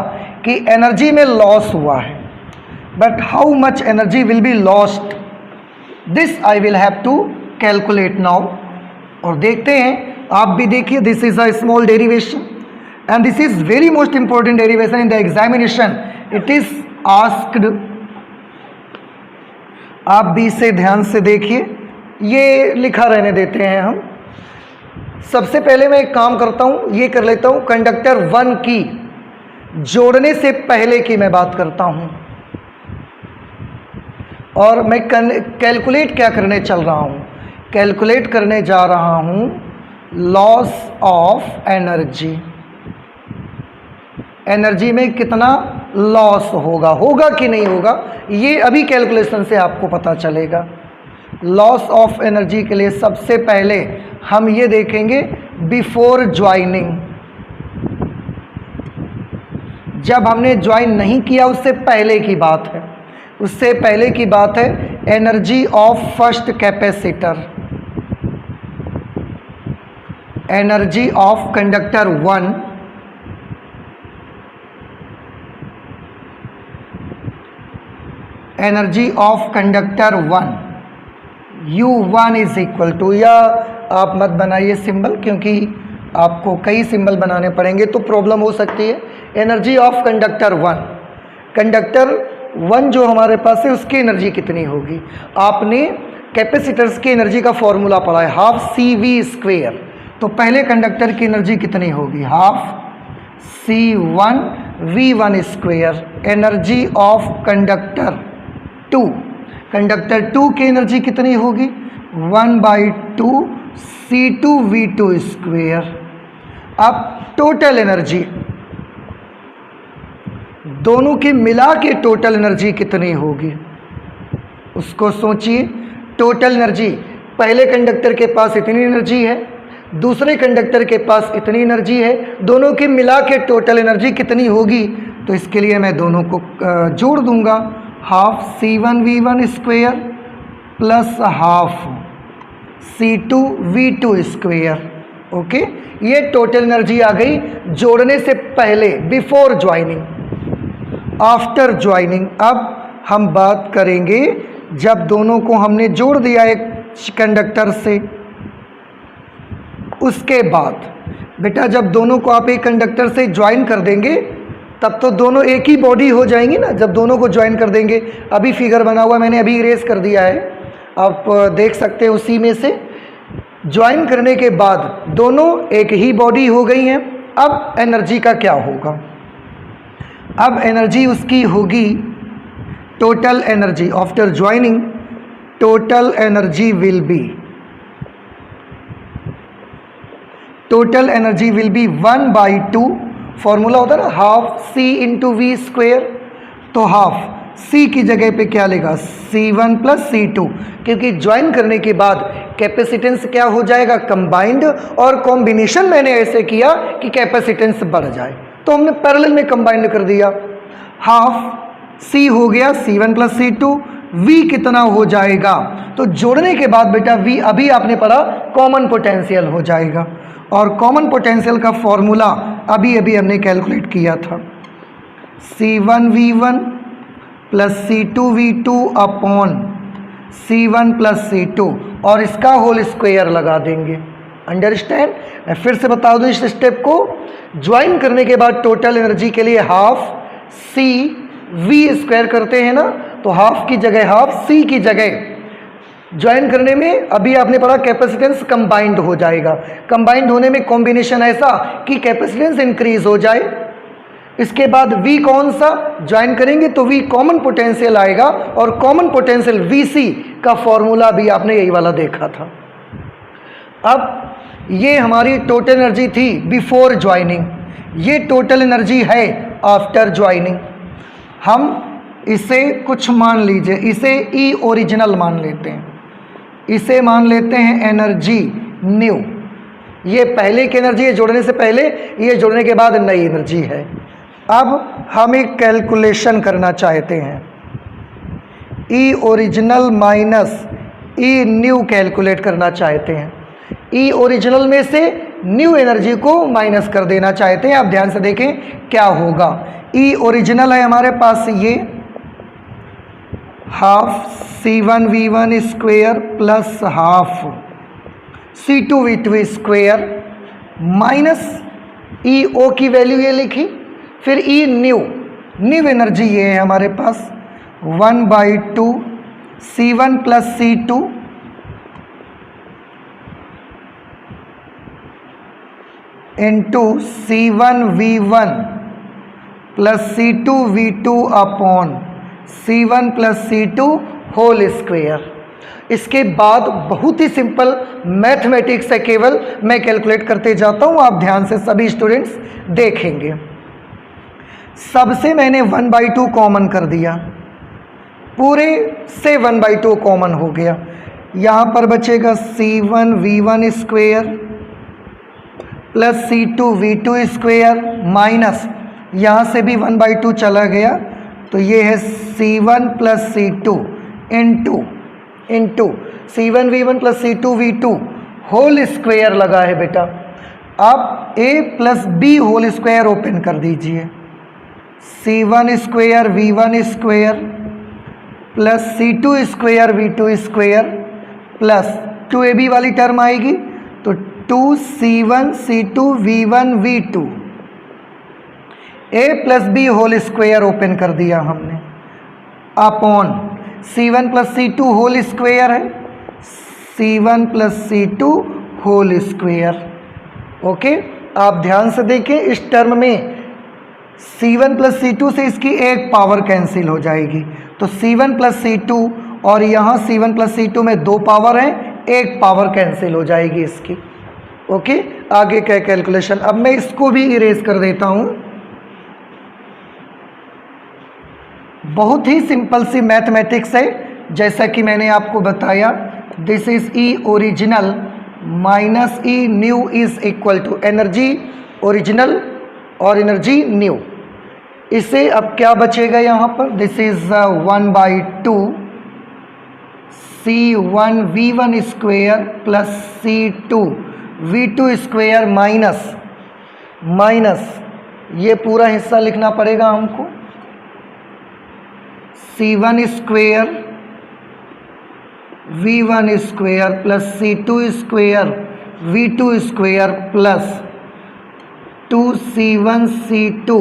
कि एनर्जी में लॉस हुआ है, but how much energy will be lost, this I will have to calculate now. और देखते हैं, आप भी देखिए, this is a small derivation and this is very most important derivation in the examination, it is asked. आप भी इसे ध्यान से देखिए, ये लिखा रहने देते हैं हम। सबसे पहले मैं एक काम करता हूं, ये कर लेता हूं, कंडक्टर 1 की जोड़ने से पहले की मैं बात करता हूं, और मैं कैलकुलेट क्या करने चल रहा हूं, कैलकुलेट करने जा रहा हूं लॉस ऑफ एनर्जी। एनर्जी में कितना लॉस होगा कि नहीं होगा, ये अभी कैलकुलेशन से आपको पता चलेगा। लॉस ऑफ एनर्जी के लिए सबसे पहले हम ये देखेंगे बिफोर ज्वाइनिंग, जब हमने ज्वाइन नहीं किया उससे पहले की बात है, उससे पहले की बात है energy of first capacitor, energy of conductor 1, energy of conductor 1 U1 is equal to, या आप मत बनाइए सिंबल, क्योंकि आपको कई सिंबल बनाने पड़ेंगे तो प्रॉब्लम हो सकती है। एनर्जी ऑफ कंडक्टर 1, कंडक्टर 1 जो हमारे पास है उसकी एनर्जी कितनी होगी, आपने कैपेसिटर्स की एनर्जी का फॉर्मूला पढ़ा है, हाफ CV²। तो पहले कंडक्टर की एनर्जी कितनी होगी, half C1V1²। Energy of conductor 2, conductor 2 की एनर्जी कितनी होगी, 1/2 C2V2²। अब टोटल एनर्जी, दोनों की मिला के टोटल एनर्जी कितनी होगी, उसको सोचिए। टोटल एनर्जी, पहले कंडक्टर के पास इतनी एनर्जी है, दूसरे कंडक्टर के पास इतनी एनर्जी है, दोनों की मिला के टोटल एनर्जी कितनी होगी, तो इसके लिए मैं दोनों को जोड़ दूंगा, half C1V1² plus half C2V2²। Okay, ये टोटल एनर्जी आ गई जोड़ने से पहले, बिफोर ज्वाइनिंग। आफ्टर ज्वाइनिंग अब हम बात करेंगे जब दोनों को हमने जोड़ दिया एक कंडक्टर से, उसके बाद बेटा जब दोनों को आप एक कंडक्टर से ज्वाइन कर देंगे तब तो दोनों एक ही बॉडी हो जाएंगी ना, जब दोनों को ज्वाइन कर देंगे। अभी फिगर बना हुआ मैंने अभी इरेज कर दिया है, आप देख सकते हैं उसी में से। ज्वाइन करने के बाद दोनों एक ही बॉडी हो गई हैं। अब एनर्जी का क्या होगा, अब एनर्जी उसकी होगी total energy after joining, total energy will B, total energy will B 1/2, formula होता है ना हाफ C/V², तो हाफ C की जगह पे क्या लेगा, C1 + C2, क्योंकि ज्वाइन करने के बाद कैपेसिटेंस क्या हो जाएगा, कंबाइंड, और कॉम्बिनेशन मैंने ऐसे किया कि कैपेसिटेंस बढ़ जाए, तो हमने पैरेलल में कंबाइंड कर दिया। हाफ C हो गया C1 प्लस C2, V कितना हो जाएगा? तो जोड़ने के बाद बेटा V अभी आपने पढ़ा कॉमन पोटेंशियल हो जाएगा, और कॉमन पोटेंशियल का फॉर्मूला अभी अभी हमने कैलकुलेट किया था, C1V1 plus C2V2 upon C1 plus C2, और इसका होल स्क्वायर लगा देंगे। अंडरस्टैंड? मैं फिर से बता दूं इस स्टेप को, ज्वाइन करने के बाद टोटल एनर्जी के लिए हाफ C V स्क्वायर करते हैं ना, तो हाफ की जगह हाफ, C की जगह ज्वाइन करने में अभी आपने पढ़ा कैपेसिटेंस कंबाइंड हो जाएगा। कंबाइंड होने में कॉम्बिनेशन ऐसा कि कैपेसिटेंस इंक्रीज हो जाए। इसके बाद V कौन सा ज्वाइन करेंगे तो V कॉमन पोटेंशियल आएगा, और कॉमन पोटेंशियल VC का फॉर्मूला भी आपने यही वाला देखा था। अब ये हमारी टोटल एनर्जी थी बिफोर ज्वाइनिंग, ये टोटल एनर्जी है आफ्टर ज्वाइनिंग। हम इसे कुछ मान लीजिए, इसे E ओरिजिनल मान लेते हैं, इसे मान लेते हैं एनर्जी न्यू। ये पहले की एनर्जी है जोड़ने से पहले, ये जोड़ने के बाद नई एनर्जी है। अब हम एक कैलकुलेशन करना चाहते हैं, E original minus E new calculate करना चाहते हैं। E ओरिजिनल में से न्यू एनर्जी को माइनस कर देना चाहते हैं। आप ध्यान से देखें क्या होगा। E ओरिजिनल है हमारे पास ये half C1V1 square plus half C2V2 square minus EO की वैल्यू ये लिखी, फिर E न्यू, न्यू एनर्जी ये है हमारे पास 1/2 C1 plus C2 into C1V1 plus C2V2 upon C1 plus C2 whole square. इसके बाद बहुत ही सिंपल मैथमेटिक्स है, केवल मैं कैलकुलेट करते जाता हूँ, आप ध्यान से सभी स्टूडेंट्स देखेंगे। सबसे मैंने 1/2 कॉमन कर दिया, पूरे से 1/2 कॉमन हो गया। यहाँ पर बचेगा C1V1 square plus C2V2 square minus यहाँ से भी 1/2 चला गया, तो ये है C1 plus C2 into C1V1 plus C2V2 whole square लगा है बेटा। आप A plus B whole square open कर दीजिए, C1 square V1 square plus C2 square V2 square plus 2AB वाली टर्म आएगी तो 2C1 C2 V1 V2, A plus B whole square open कर दिया हमने, upon C1 plus C2 whole square है, C1 plus C2 whole square. Okay, आप ध्यान से देखिए, इस टर्म में C1 प्लस C2 से इसकी एक पावर कैंसिल हो जाएगी, तो C1 प्लस C2 और यहाँ C1 प्लस C2 में 2 पावर है, एक पावर कैंसिल हो जाएगी इसकी। ओके, आगे क्या कैलकुलेशन, अब मैं इसको भी इरेज कर देता हूँ। बहुत ही सिंपल सी मैथमेटिक्स है, जैसा कि मैंने आपको बताया, this is E original minus E new is equal to energy original और एनर्जी न्यू। इसे अब क्या बचेगा यहाँ पर, this is 1/2 C1 V1 square plus C2 V2 square minus ये पूरा हिस्सा लिखना पड़ेगा हमको, C1 square V1 square plus C2 square V2 square plus 2C1 C2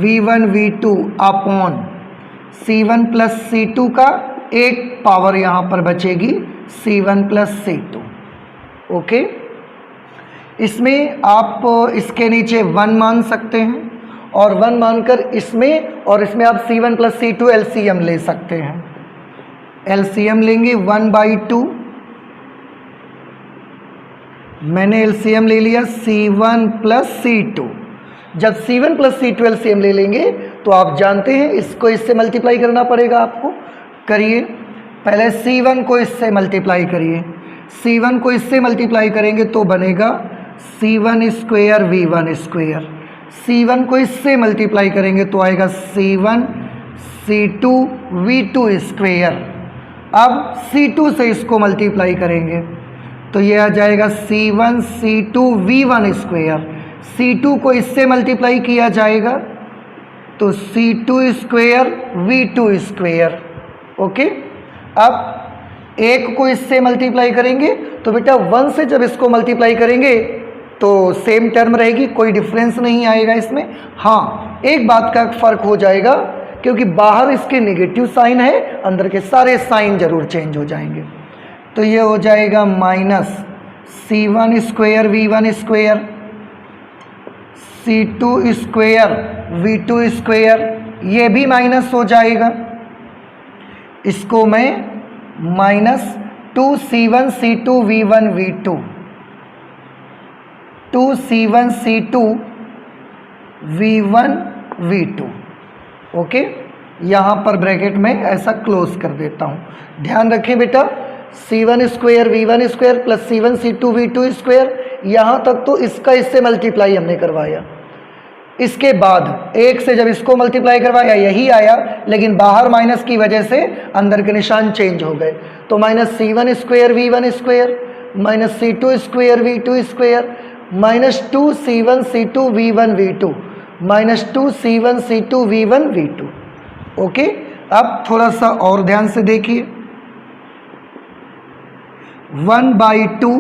V1 V2 upon C1 plus C2 का एक पावर यहाँ पर बचेगी C1 प्लस C2। ओके, इसमें आप इसके नीचे 1 मान सकते हैं, और 1 मानकर इसमें और इसमें आप C1 प्लस C2 LCM ले सकते हैं। LCM लेंगे 1/2, मैंने LCM ले लिया C1 प्लस C2। जब C1 प्लस C2 LCM ले लेंगे तो आप जानते हैं इसको इससे मल्टीप्लाई करना पड़ेगा आपको। करिए, पहले C1 को इससे मल्टीप्लाई करिए, C1 को इससे मल्टीप्लाई करेंगे तो बनेगा C1 square V1 square, C1 को इससे मल्टीप्लाई करेंगे तो आएगा C1 C2 V2 स्क्वेयर। अब C2 से इसको मल्टीप्लाई करेंगे तो ये आ जाएगा C1 C2 V1 square. C2 को इससे मल्टीप्लाई किया जाएगा तो C2 square V2 square. Okay, अब एक को इससे मल्टीप्लाई करेंगे तो बेटा 1 से जब इसको मल्टीप्लाई करेंगे तो सेम टर्म रहेगी, कोई डिफरेंस नहीं आएगा इसमें। हाँ, एक बात का फ़र्क हो जाएगा क्योंकि बाहर इसके नेगेटिव साइन है, अंदर के सारे साइन जरूर चेंज हो जाएंगे। तो ये हो जाएगा minus C1 square V1 square, C2 square V2 square, ये भी माइनस हो जाएगा। इसको मैं minus 2C1 C2 V1 V2, 2C1 C2 V1 V2। Okay, यहाँ पर ब्रैकेट में ऐसा क्लोज कर देता हूँ। ध्यान रखें बेटा, C1 square V1 square plus C1 C2 V2 square, यहाँ तक तो इसका इससे मल्टीप्लाई हमने करवाया। इसके बाद एक से जब इसको मल्टीप्लाई करवाया यही आया, लेकिन बाहर माइनस की वजह से अंदर के निशान चेंज हो गए। तो minus C1 square V1 square minus C2 square V2 square minus 2C1 C2 V1 V2 minus 2C1 C2 V1 V2। Okay, अब थोड़ा सा और ध्यान से देखिए, 1/2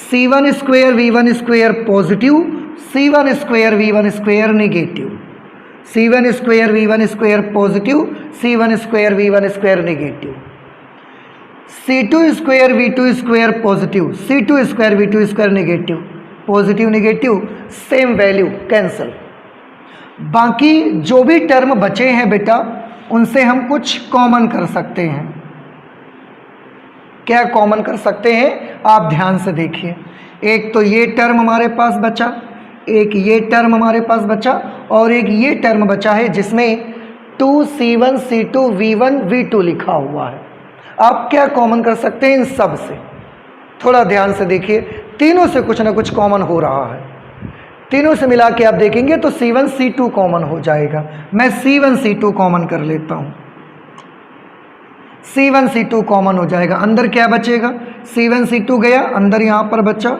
C1 square V1 square positive, C1 square V1 square negative, C1 square V1 square positive, C1 square V1 square negative, C2 square V2 square positive, C2 square V2 square negative, positive negative same value cancel. बाकी जो भी term बचे हैं बेटा उनसे हम कुछ common कर सकते हैं। क्या कॉमन कर सकते हैं, आप ध्यान से देखिए। एक तो ये टर्म हमारे पास बचा, एक ये टर्म हमारे पास बचा, और एक ये टर्म बचा है जिसमें 2C1 C2 V1 V2 लिखा हुआ है। आप क्या कॉमन कर सकते हैं इन सब से, थोड़ा ध्यान से देखिए। तीनों से कुछ ना कुछ कॉमन हो रहा है, तीनों से मिला के आप देखेंगे तो C1 C2 कॉमन हो जाएगा। मैं C1 C2 कॉमन कर लेता हूँ, C1 C2 कॉमन हो जाएगा। अंदर क्या बचेगा, C1 C2 गया, अंदर यहाँ पर बचा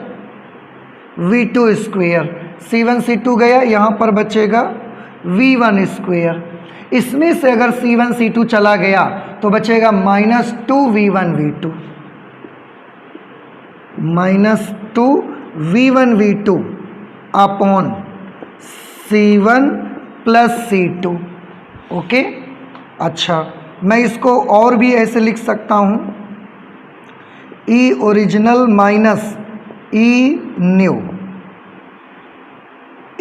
V2 स्क्वेयर, C1 C2 गया, यहाँ पर बचेगा V1 स्क्वेयर। इसमें से अगर C1 C2 चला गया तो बचेगा minus 2V1 V2, minus 2V1 V2 upon C1 plus C2। Okay, अच्छा मैं इसको और भी ऐसे लिख सकता हूँ, E original minus E new.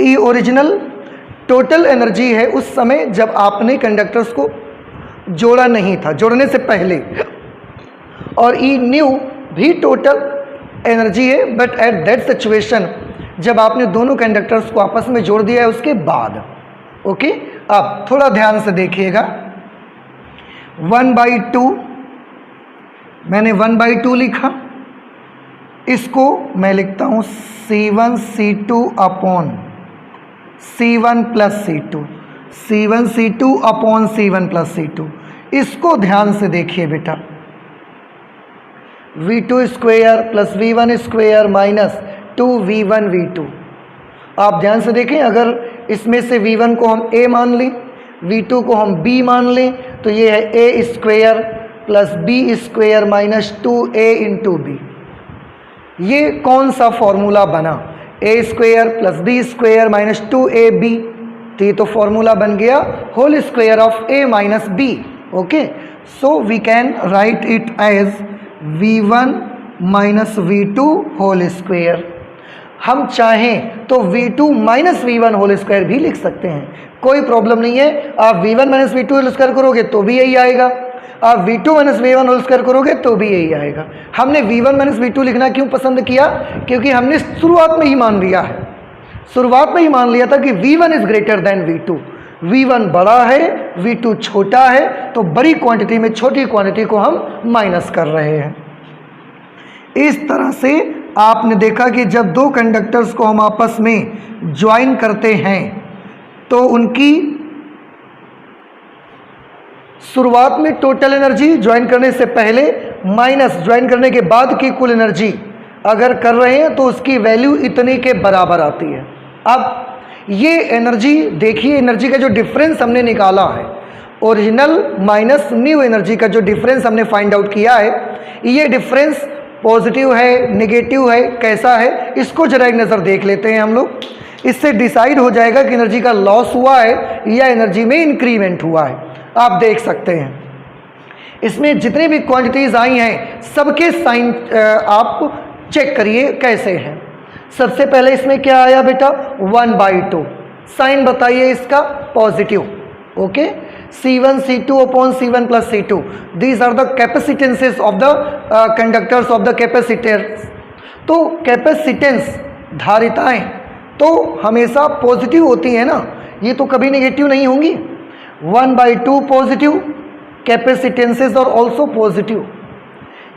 E original total energy है उस समय जब आपने कंडक्टर्स को जोड़ा नहीं था, जोड़ने से पहले, और E न्यू भी टोटल एनर्जी है बट एट दैट सिचुएशन जब आपने दोनों कंडक्टर्स को आपस में जोड़ दिया है उसके बाद। ओके, अब थोड़ा ध्यान से देखिएगा, 1/2 मैंने 1/2 लिखा, इसको मैं लिखता हूँ C1 C2 upon C1 plus C2, C1 C2 upon C1 plus C2। इसको ध्यान से देखिए बेटा, V2 square plus V1 square minus 2V1 V2। आप ध्यान से देखें, अगर इसमें से V1 को हम A मान लें, V2 को हम B मान लें, तो ये है A square plus B square minus 2A into B। ये कौन सा फॉर्मूला बना, A square plus B square minus 2AB। तो ये तो फॉर्मूला बन गया whole square of A minus B। Okay, so we can write it as V1 minus V2 whole square. हम चाहें तो V2 minus V1 whole square भी लिख सकते हैं, कोई प्रॉब्लम नहीं है। आप V1 minus V2 whole square करोगे तो भी यही आएगा, आप V2 minus V1 whole square करोगे तो भी यही आएगा। हमने V1 माइनस V2 लिखना क्यों पसंद किया, क्योंकि हमने शुरुआत में ही मान लिया है, शुरुआत में ही मान लिया था कि V1 is greater than V2। V1 बड़ा है, V2 छोटा है, तो बड़ी क्वांटिटी में छोटी क्वांटिटी को हम माइनस कर रहे हैं। इस तरह से आपने देखा कि जब दो कंडक्टर्स को हम आपस में ज्वाइन करते हैं तो उनकी शुरुआत में टोटल एनर्जी ज्वाइन करने से पहले माइनस ज्वाइन करने के बाद की कुल एनर्जी अगर कर रहे हैं तो उसकी वैल्यू इतने के बराबर आती है। अब ये एनर्जी देखिए, एनर्जी का जो डिफरेंस हमने निकाला है, ओरिजिनल माइनस न्यू एनर्जी का जो डिफरेंस हमने फाइंड आउट किया है, ये डिफरेंस पॉजिटिव है, नेगेटिव है, कैसा है, इसको जरा एक नज़र देख लेते हैं हम लोग। इससे डिसाइड हो जाएगा कि एनर्जी का लॉस हुआ है या एनर्जी में इंक्रीमेंट हुआ है। आप देख सकते हैं इसमें जितनी भी क्वांटिटीज़ आई हैं सबके साइन आप चेक करिए कैसे हैं। सबसे पहले इसमें क्या आया बेटा, 1/2। साइन बताइए इसका, positive. Okay, C1 C2 upon C1 plus C2, these are the capacitances of the conductors of the capacitors. तो कैपेसिटेंस धारिताएं तो हमेशा पॉजिटिव होती है ना, ये तो कभी नेगेटिव नहीं होंगी। 1/2 पॉजिटिव, कैपेसिटेंसेस और ऑल्सो पॉजिटिव।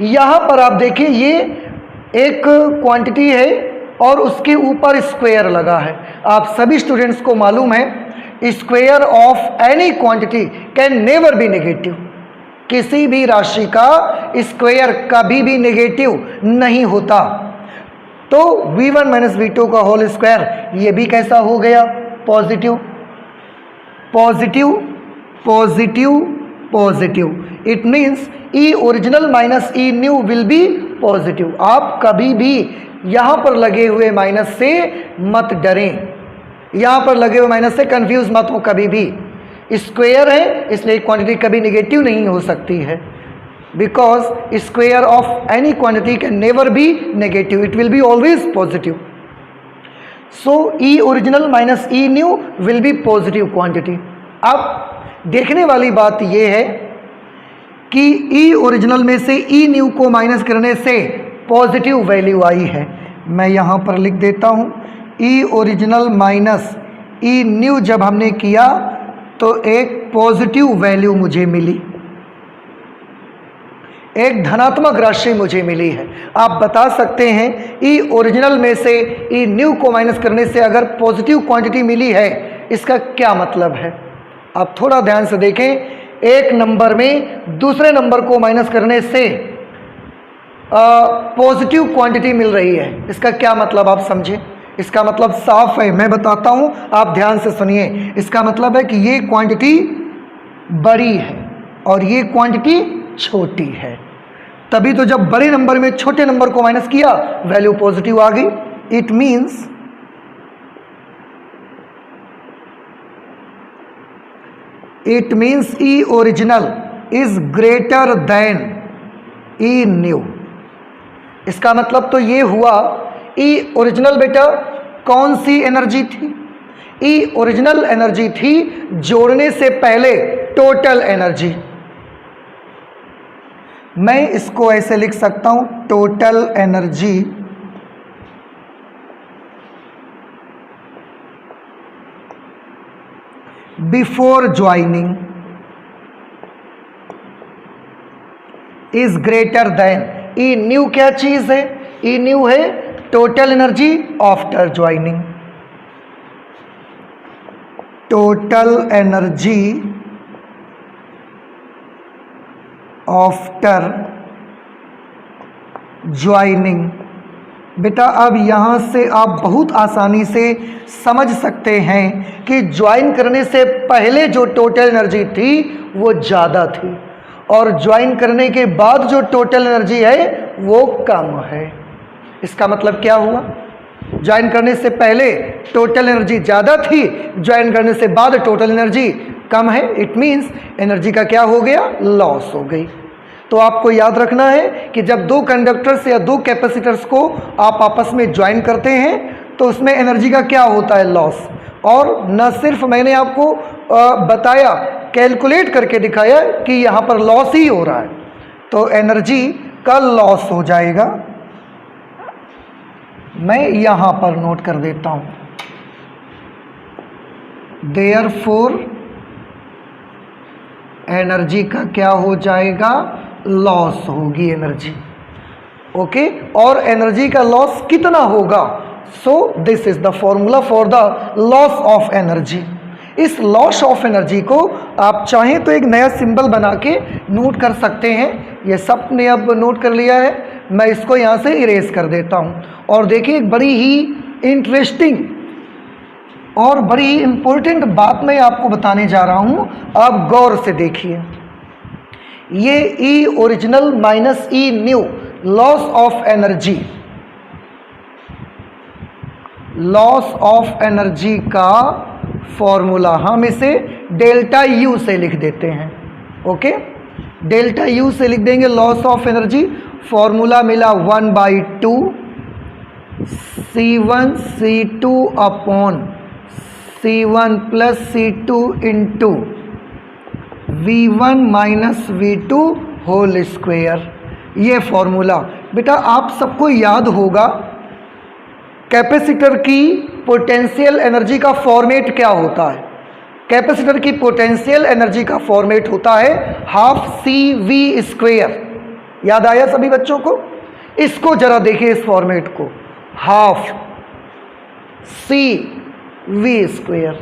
यहाँ पर आप देखिए ये एक क्वांटिटी है और उसके ऊपर स्क्वायर लगा है। आप सभी स्टूडेंट्स को मालूम है square of any quantity can never be negative. किसी भी राशि का स्क्वायर कभी भी नेगेटिव नहीं होता। तो v1 माइनस v2 का होल स्क्वायर, ये भी कैसा हो गया, positive. Positive positive positive, it means E original minus E new will be positive. आप कभी भी यहाँ पर लगे हुए माइनस से मत डरें, यहाँ पर लगे हुए माइनस से कंफ्यूज मत हो कभी भी। स्क्वायर है इसलिए क्वांटिटी कभी नेगेटिव नहीं हो सकती है, because square of any quantity can never be negative, it will be always positive. So E original minus E new will be positive quantity. अब देखने वाली बात यह है कि ई ओरिजिनल में से ई न्यू को माइनस करने से पॉजिटिव वैल्यू आई है। मैं यहाँ पर लिख देता हूँ, ई ओरिजिनल माइनस ई न्यू जब हमने किया तो एक पॉजिटिव वैल्यू मुझे मिली, एक धनात्मक राशि मुझे मिली है। आप बता सकते हैं ई ओरिजिनल में से ई न्यू को माइनस करने से अगर पॉजिटिव क्वांटिटी मिली है, इसका क्या मतलब है। आप थोड़ा ध्यान से देखें, एक नंबर में दूसरे नंबर को माइनस करने से पॉजिटिव क्वांटिटी मिल रही है, इसका क्या मतलब आप समझे। इसका मतलब साफ है, मैं बताता हूँ, आप ध्यान से सुनिए। इसका मतलब है कि ये क्वांटिटी बड़ी है और ये क्वांटिटी छोटी है, तभी तो जब बड़े नंबर में छोटे नंबर को माइनस किया वैल्यू पॉजिटिव आ गई। It means E original is greater than E new. इसका मतलब तो ये हुआ, ई ओरिजिनल बेटा कौन सी एनर्जी थी, ई ओरिजिनल एनर्जी थी जोड़ने से पहले टोटल एनर्जी। मैं इसको ऐसे लिख सकता हूं, total energy before joining is greater than E new. क्या चीज है, ई न्यू है total energy after joining. Total energy after joining. बेटा अब यहाँ से आप बहुत आसानी से समझ सकते हैं कि ज्वाइन करने से पहले जो टोटल एनर्जी थी वो ज़्यादा थी और ज्वाइन करने के बाद जो टोटल एनर्जी है वो कम है। इसका मतलब क्या हुआ, ज्वाइन करने से पहले टोटल एनर्जी ज़्यादा थी, ज्वाइन करने से बाद टोटल एनर्जी कम है। इट मीन्स एनर्जी का क्या हो गया, लॉस हो गई। तो आपको याद रखना है कि जब दो कंडक्टर्स या दो कैपेसिटर्स को आप आपस में ज्वाइन करते हैं तो उसमें एनर्जी का क्या होता है, लॉस। और न सिर्फ मैंने आपको बताया, कैलकुलेट करके दिखाया कि यहाँ पर लॉस ही हो रहा है, तो एनर्जी का लॉस हो जाएगा। मैं यहाँ पर नोट कर देता हूँ, देयरफॉर एनर्जी का क्या हो जाएगा, लॉस होगी एनर्जी। ओके, और एनर्जी का लॉस कितना होगा, so this is the formula for the loss of energy. इस लॉस ऑफ एनर्जी को आप चाहें तो एक नया सिंबल बना के नोट कर सकते हैं। ये सब ने अब नोट कर लिया है, मैं इसको यहाँ से इरेज कर देता हूँ। और देखिए एक बड़ी ही इंटरेस्टिंग और बड़ी ही इम्पोर्टेंट बात मैं आपको बताने जा रहा हूँ, आप गौर से देखिए। ये E original minus E new loss of energy, loss of energy का फॉर्मूला हम इसे डेल्टा यू से लिख देते हैं। ओके, डेल्टा यू से लिख देंगे लॉस ऑफ एनर्जी। फॉर्मूला मिला 1/2 C1 C2 upon C1 plus C2 into V1 minus V2 whole square. ये फॉर्मूला बेटा आप सबको याद होगा। कैपेसिटर की पोटेंशियल एनर्जी का फॉर्मेट क्या होता है? कैपेसिटर की पोटेंशियल एनर्जी का फॉर्मेट होता है हाफ CV²। याद आया सभी बच्चों को? इसको जरा देखिए, इस फॉर्मेट को, हाफ CV²।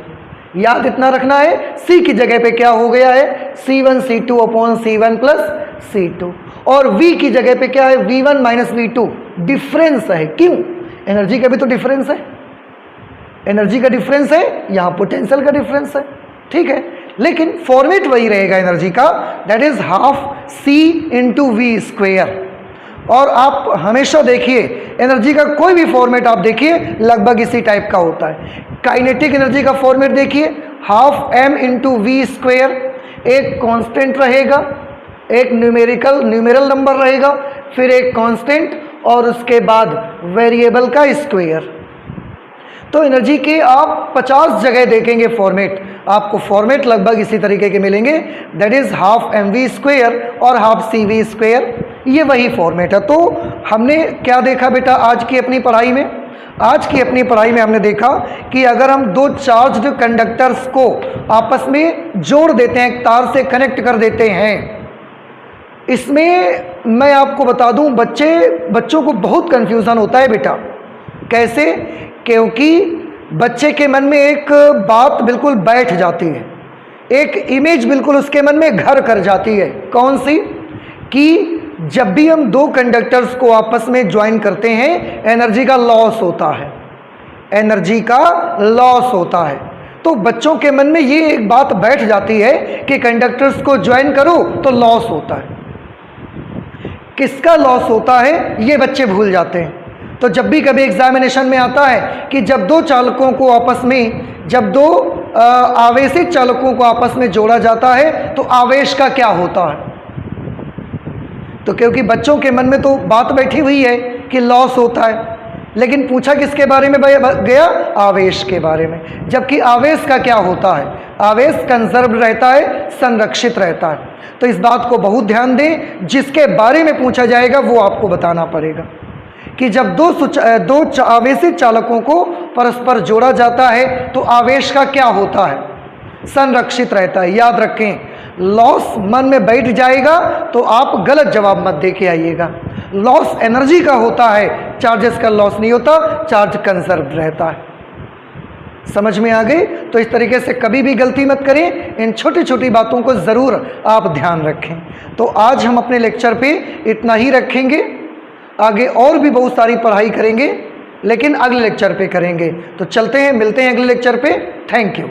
याद इतना रखना है, C की जगह पे क्या हो गया है? C1 C2 upon C1 plus C2। और V की जगह पे क्या है? V1 minus V2। डिफरेंस है। क्यों? एनर्जी का भी तो डिफरेंस है, एनर्जी का डिफरेंस है, यहाँ पोटेंशियल का डिफरेंस है। ठीक है, लेकिन फॉर्मेट वही रहेगा एनर्जी का, that is half C into V²। और आप हमेशा देखिए एनर्जी का कोई भी फॉर्मेट आप देखिए लगभग इसी टाइप का होता है। काइनेटिक एनर्जी का फॉर्मेट देखिए, हाफ m इंटू V²। एक कांस्टेंट रहेगा, एक न्यूमेरल नंबर रहेगा, फिर एक कांस्टेंट और उसके बाद वेरिएबल का स्क्वायर। तो एनर्जी के आप 50 जगह देखेंगे फॉर्मेट, आपको फॉर्मेट लगभग इसी तरीके के मिलेंगे, दैट इज हाफ mv² और हाफ CV²। ये वही फॉर्मेट है। तो हमने क्या देखा बेटा आज की अपनी पढ़ाई में? आज की अपनी पढ़ाई में हमने देखा कि अगर हम दो चार्ज्ड कंडक्टर्स को आपस में जोड़ देते हैं, एक तार से कनेक्ट कर देते हैं, इसमें मैं आपको बता दूं बच्चों को बहुत कंफ्यूजन होता है बेटा। कैसे? क्योंकि बच्चे के मन में एक बात बिल्कुल बैठ जाती है, एक इमेज बिल्कुल उसके मन में घर कर जाती है। कौन सी? कि जब भी हम दो कंडक्टर्स को आपस में ज्वाइन करते हैं एनर्जी का लॉस होता है, एनर्जी का लॉस होता है। तो बच्चों के मन में ये एक बात बैठ जाती है कि कंडक्टर्स को ज्वाइन करो तो लॉस होता है। किसका लॉस होता है ये बच्चे भूल जाते हैं। तो जब भी कभी एग्जामिनेशन में आता है कि जब दो चालकों को आपस में, जब दो आवेशित चालकों को आपस में जोड़ा जाता है तो आवेश का क्या होता है? तो क्योंकि बच्चों के मन में तो बात बैठी हुई है कि लॉस होता है, लेकिन पूछा किसके बारे में गया? आवेश के बारे में। जबकि आवेश का क्या होता है? आवेश कंजर्व रहता है, संरक्षित रहता है। तो इस बात को बहुत ध्यान दें, जिसके बारे में पूछा जाएगा वो आपको बताना पड़ेगा कि जब दो आवेशित चालकों को परस्पर जोड़ा जाता है तो आवेश का क्या होता है? संरक्षित रहता है। याद रखें, लॉस मन में बैठ जाएगा तो आप गलत जवाब मत दे के आइएगा। लॉस एनर्जी का होता है, चार्जेस का लॉस नहीं होता, चार्ज कंजर्व रहता है। समझ में आ गई? तो इस तरीके से कभी भी गलती मत करें, इन छोटी छोटी बातों को ज़रूर आप ध्यान रखें। तो आज हम अपने लेक्चर पे इतना ही रखेंगे, आगे और भी बहुत सारी पढ़ाई करेंगे, लेकिन अगले लेक्चर पे करेंगे। तो चलते हैं, मिलते हैं अगले लेक्चर पे। Thank you.